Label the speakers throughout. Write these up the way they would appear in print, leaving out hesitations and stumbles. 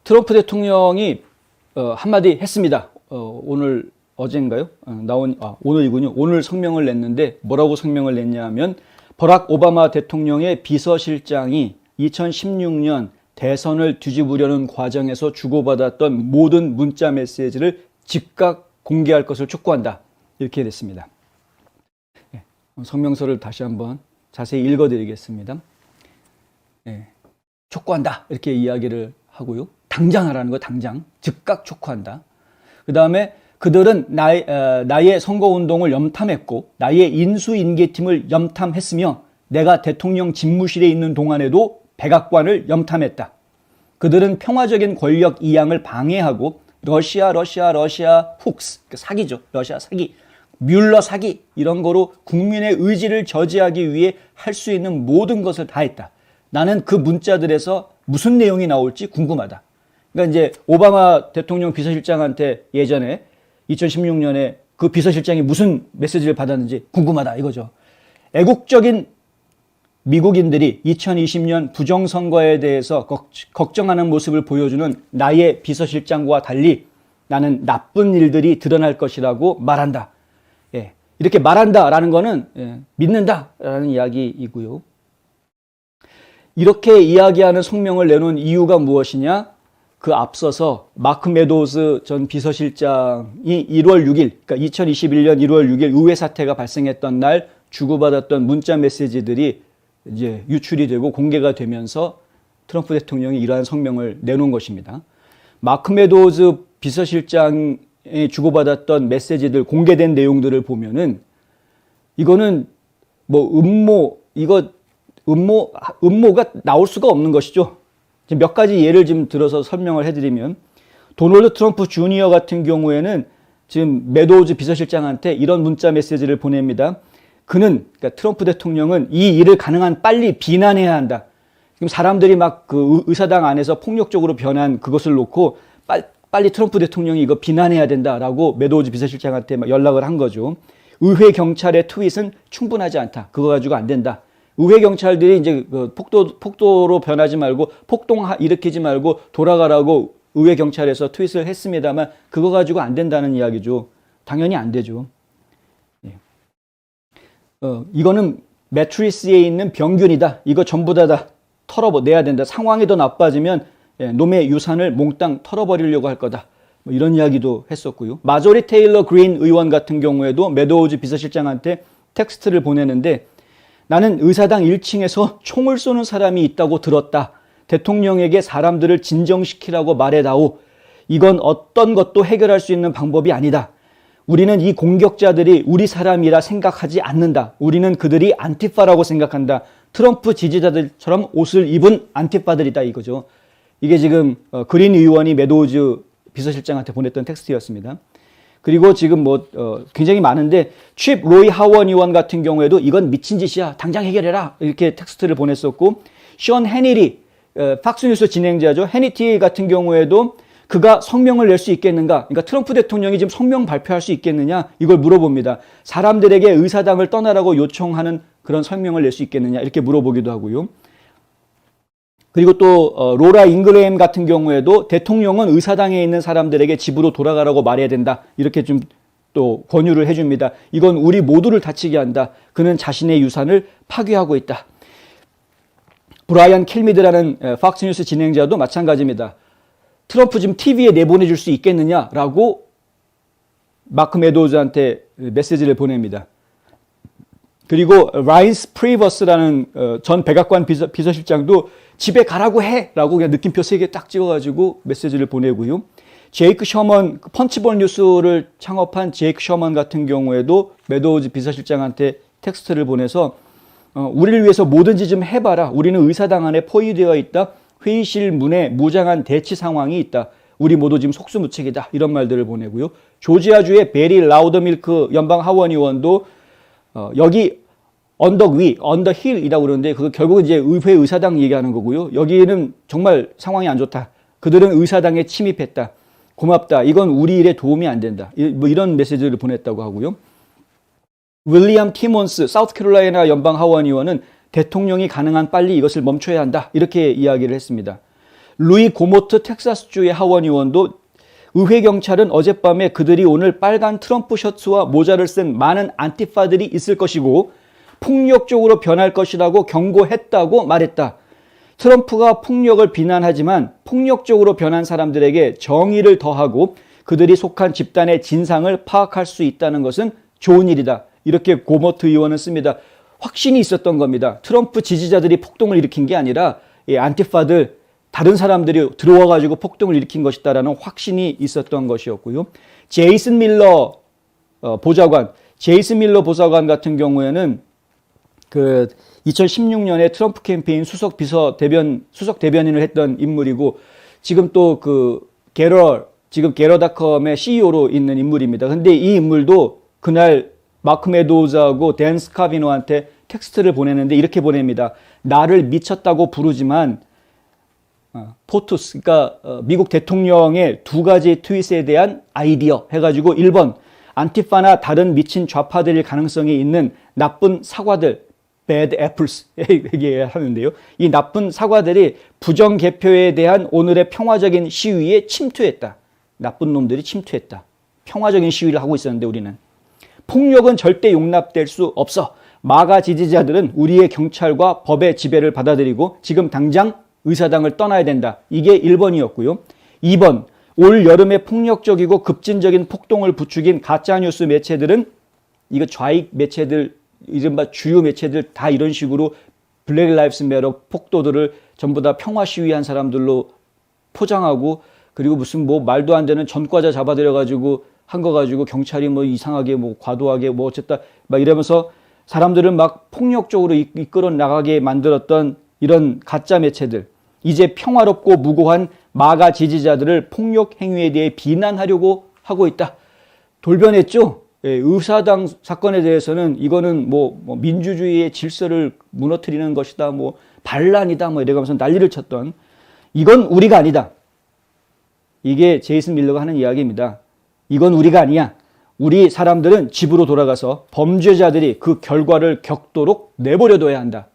Speaker 1: 트럼프 대통령이 한마디 했습니다. 오늘 어젠가요? 오늘이군요. 오늘 성명을 냈는데 뭐라고 성명을 냈냐면 버락 오바마 대통령의 비서실장이 2016년 대선을 뒤집으려는 과정에서 주고받았던 모든 문자 메시지를 즉각 공개할 것을 촉구한다. 이렇게 됐습니다. 성명서를 다시 한번 자세히 읽어드리겠습니다. 촉구한다. 이렇게 이야기를 하고요. 당장 하라는 거 당장. 즉각 촉구한다. 그 다음에 그들은 나의 선거운동을 염탐했고 나의 인수인계팀을 염탐했으며 내가 대통령 집무실에 있는 동안에도 백악관을 염탐했다. 그들은 평화적인 권력 이양을 방해하고 러시아 훅스, 사기죠. 러시아 사기, 뮬러 사기 이런 거로 국민의 의지를 저지하기 위해 할 수 있는 모든 것을 다 했다. 나는 그 문자들에서 무슨 내용이 나올지 궁금하다. 그러니까 이제 오바마 대통령 비서실장한테 예전에 2016년에 그 비서실장이 무슨 메시지를 받았는지 궁금하다 이거죠. 애국적인 미국인들이 2020년 부정선거에 대해서 걱정하는 모습을 보여주는 나의 비서실장과 달리 나는 나쁜 일들이 드러날 것이라고 말한다. 이렇게 말한다라는 거는 믿는다라는 이야기이고요. 이렇게 이야기하는 성명을 내놓은 이유가 무엇이냐? 그 앞서서 마크 메도우즈 전 비서실장이 1월 6일, 그러니까 2021년 1월 6일 의회 사태가 발생했던 날 주고받았던 문자 메시지들이 이제 유출이 되고 공개가 되면서 트럼프 대통령이 이러한 성명을 내놓은 것입니다. 마크 메도우즈 비서실장이 주고받았던 메시지들 공개된 내용들을 보면은 이거는 뭐 음모가 나올 수가 없는 것이죠. 몇 가지 예를 좀 들어서 설명을 해드리면 도널드 트럼프 주니어 같은 경우에는 지금 메도우즈 비서실장한테 이런 문자 메시지를 보냅니다. 그러니까 트럼프 대통령은 이 일을 가능한 빨리 비난해야 한다. 지금 사람들이 막 그 의사당 안에서 폭력적으로 변한 그것을 놓고 빨리 트럼프 대통령이 이거 비난해야 된다라고 메도우즈 비서실장한테 막 연락을 한 거죠. 의회 경찰의 트윗은 충분하지 않다. 그거 가지고 안 된다. 의회 경찰들이 이제 폭도로 변하지 말고 폭동 일으키지 말고 돌아가라고 의회 경찰에서 트윗을 했습니다만 그거 가지고 안 된다는 이야기죠. 당연히 안 되죠. 이거는 매트리스에 있는 병균이다. 이거 전부 다 털어내야 된다. 상황이 더 나빠지면 놈의 유산을 몽땅 털어버리려고 할 거다. 뭐 이런 이야기도 했었고요. 마조리 테일러 그린 의원 같은 경우에도 메도우즈 비서실장한테 텍스트를 보내는데 나는 의사당 1층에서 총을 쏘는 사람이 있다고 들었다. 대통령에게 사람들을 진정시키라고 말해다오. 이건 어떤 것도 해결할 수 있는 방법이 아니다. 우리는 이 공격자들이 우리 사람이라 생각하지 않는다. 우리는 그들이 안티파라고 생각한다. 트럼프 지지자들처럼 옷을 입은 안티파들이다 이거죠. 이게 지금 그린 의원이 메도우즈 비서실장한테 보냈던 텍스트였습니다. 그리고 지금 굉장히 많은데 칩 로이 하원 의원 같은 경우에도 이건 미친 짓이야. 당장 해결해라. 이렇게 텍스트를 보냈었고 션 해니리 팍스뉴스 진행자죠. 해니티 같은 경우에도 그가 성명을 낼 수 있겠는가? 그러니까 트럼프 대통령이 지금 성명 발표할 수 있겠느냐? 이걸 물어봅니다. 사람들에게 의사당을 떠나라고 요청하는 그런 성명을 낼 수 있겠느냐? 이렇게 물어보기도 하고요. 그리고 또 로라 잉그레임 같은 경우에도 대통령은 의사당에 있는 사람들에게 집으로 돌아가라고 말해야 된다. 이렇게 좀 또 권유를 해줍니다. 이건 우리 모두를 다치게 한다. 그는 자신의 유산을 파괴하고 있다. 브라이언 킬미드라는 팍스뉴스 진행자도 마찬가지입니다. 트럼프 지금 TV에 내보내줄 수 있겠느냐라고 마크 메도우즈한테 메시지를 보냅니다. 그리고 라인스 프리버스라는 전 백악관 비서실장도 집에 가라고 해라고 그냥 느낌표 3개 딱 찍어가지고 메시지를 보내고요. 제이크 셔먼, 펀치볼 뉴스를 창업한 제이크 셔먼 같은 경우에도 메도우즈 비서실장한테 텍스트를 보내서 우리를 위해서 뭐든지 좀 해봐라. 우리는 의사당 안에 포위되어 있다. 회의실 문에 무장한 대치 상황이 있다. 우리 모두 지금 속수무책이다. 이런 말들을 보내고요. 조지아주의 베리 라우더밀크 연방 하원 의원도 여기 언덕 위, 언더 힐이라고 그러는데 그거 결국은 이제 의회 의사당 얘기하는 거고요. 여기는 정말 상황이 안 좋다. 그들은 의사당에 침입했다. 고맙다. 이건 우리 일에 도움이 안 된다. 뭐 이런 메시지를 보냈다고 하고요. 윌리엄 티몬스 사우스캐롤라이나 연방 하원 의원은 대통령이 가능한 빨리 이것을 멈춰야 한다. 이렇게 이야기를 했습니다. 루이 고모트 텍사스주의 하원 의원도 의회 경찰은 어젯밤에 그들이 오늘 빨간 트럼프 셔츠와 모자를 쓴 많은 안티파들이 있을 것이고 폭력적으로 변할 것이라고 경고했다고 말했다. 트럼프가 폭력을 비난하지만 폭력적으로 변한 사람들에게 정의를 더하고 그들이 속한 집단의 진상을 파악할 수 있다는 것은 좋은 일이다. 이렇게 고모트 의원은 씁니다. 확신이 있었던 겁니다. 트럼프 지지자들이 폭동을 일으킨 게 아니라 안티파들, 다른 사람들이 들어와가지고 폭동을 일으킨 것이다라는 확신이 있었던 것이었고요. 제이슨 밀러 보좌관 같은 경우에는 그 2016년에 트럼프 캠페인 수석 대변인을 했던 인물이고 지금 또 지금 게러닷컴의 CEO로 있는 인물입니다. 근데 이 인물도 그날 마크 메도우즈하고 댄 스카비노한테 텍스트를 보내는데 이렇게 보냅니다. 나를 미쳤다고 부르지만 포투스, 그러니까 미국 대통령의 두 가지 트윗에 대한 아이디어 해가지고 1번 안티파나 다른 미친 좌파들일 가능성이 있는 나쁜 사과들 bad apples 얘기하는데요. 이 나쁜 사과들이 부정 개표에 대한 오늘의 평화적인 시위에 침투했다. 나쁜 놈들이 침투했다. 평화적인 시위를 하고 있었는데 우리는 폭력은 절대 용납될 수 없어. 마가 지지자들은 우리의 경찰과 법의 지배를 받아들이고 지금 당장 의사당을 떠나야 된다. 이게 1번이었고요. 2번, 올 여름에 폭력적이고 급진적인 폭동을 부추긴 가짜뉴스 매체들은 이거 좌익 매체들, 이른바 주요 매체들 다 이런 식으로 블랙 라이브스 매터 폭도들을 전부 다 평화 시위한 사람들로 포장하고 그리고 무슨 뭐 말도 안 되는 전과자 잡아들여가지고 한 거 가지고 경찰이 뭐 이상하게 뭐 과도하게 뭐 어쨌다 막 이러면서 사람들을 막 폭력적으로 이끌어 나가게 만들었던 이런 가짜 매체들, 이제 평화롭고 무고한 마가 지지자들을 폭력 행위에 대해 비난하려고 하고 있다. 돌변했죠. 의사당 사건에 대해서는 이거는 뭐 민주주의의 질서를 무너뜨리는 것이다, 뭐 반란이다, 뭐 이래가면서 난리를 쳤던, 이건 우리가 아니다. 이게 제이슨 밀러가 하는 이야기입니다. 이건 우리가 아니야. 우리 사람들은 집으로 돌아가서 범죄자들이 그 결과를 겪도록 내버려둬야 한다.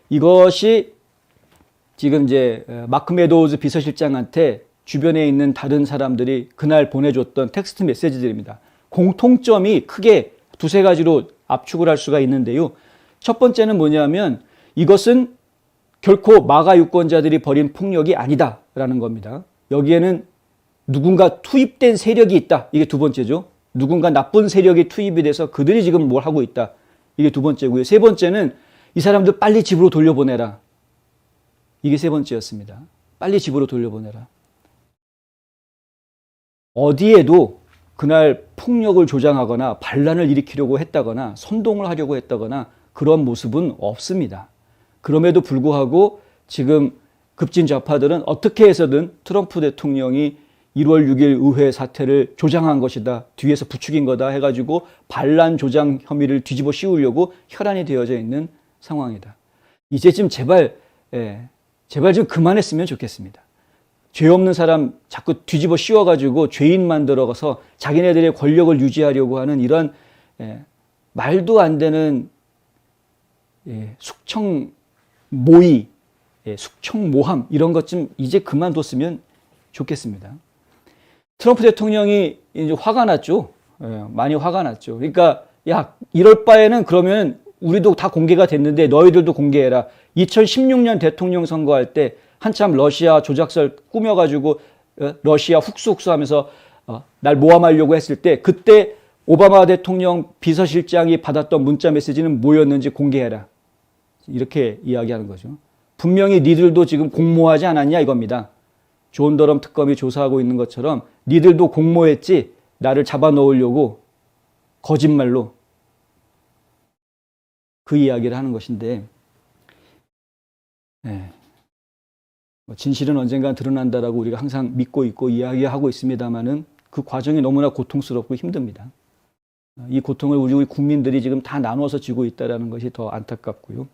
Speaker 1: 이것이 지금 이제 마크 메도우즈 비서실장한테 주변에 있는 다른 사람들이 그날 보내줬던 텍스트 메시지들입니다. 공통점이 크게 두세 가지로 압축을 할 수가 있는데요. 첫 번째는 뭐냐면 이것은 결코 마가 유권자들이 벌인 폭력이 아니다라는 겁니다. 여기에는 누군가 투입된 세력이 있다. 이게 두 번째죠. 누군가 나쁜 세력이 투입이 돼서 그들이 지금 뭘 하고 있다. 이게 두 번째고요. 세 번째는 이 사람들 빨리 집으로 돌려보내라. 이게 세 번째였습니다. 빨리 집으로 돌려보내라. 어디에도 그날 폭력을 조장하거나 반란을 일으키려고 했다거나 선동을 하려고 했다거나 그런 모습은 없습니다. 그럼에도 불구하고 지금 급진 좌파들은 어떻게 해서든 트럼프 대통령이 1월 6일 의회 사태를 조장한 것이다, 뒤에서 부추긴 거다 해가지고 반란 조장 혐의를 뒤집어 씌우려고 혈안이 되어져 있는 상황이다. 이제 좀 제발 좀 그만했으면 좋겠습니다. 죄 없는 사람 자꾸 뒤집어 씌워가지고 죄인 만들어서 자기네들의 권력을 유지하려고 하는 이런 말도 안 되는 숙청 모의, 숙청 모함 이런 것 좀 이제 그만뒀으면 좋겠습니다. 트럼프 대통령이 이제 화가 났죠. 많이 화가 났죠. 그러니까 야, 이럴 바에는 그러면 우리도 다 공개가 됐는데 너희들도 공개해라. 2016년 대통령 선거할 때 한참 러시아 조작설 꾸며가지고 러시아 훅수훅수 하면서 날 모함하려고 했을 때 그때 오바마 대통령 비서실장이 받았던 문자 메시지는 뭐였는지 공개해라. 이렇게 이야기하는 거죠. 분명히 니들도 지금 공모하지 않았냐 이겁니다. 존 더럼 특검이 조사하고 있는 것처럼 니들도 공모했지, 나를 잡아넣으려고 거짓말로. 그 이야기를 하는 것인데 진실은 언젠가 드러난다라고 우리가 항상 믿고 있고 이야기하고 있습니다만은 그 과정이 너무나 고통스럽고 힘듭니다. 이 고통을 우리 국민들이 지금 다 나눠서 지고 있다는 것이 더 안타깝고요.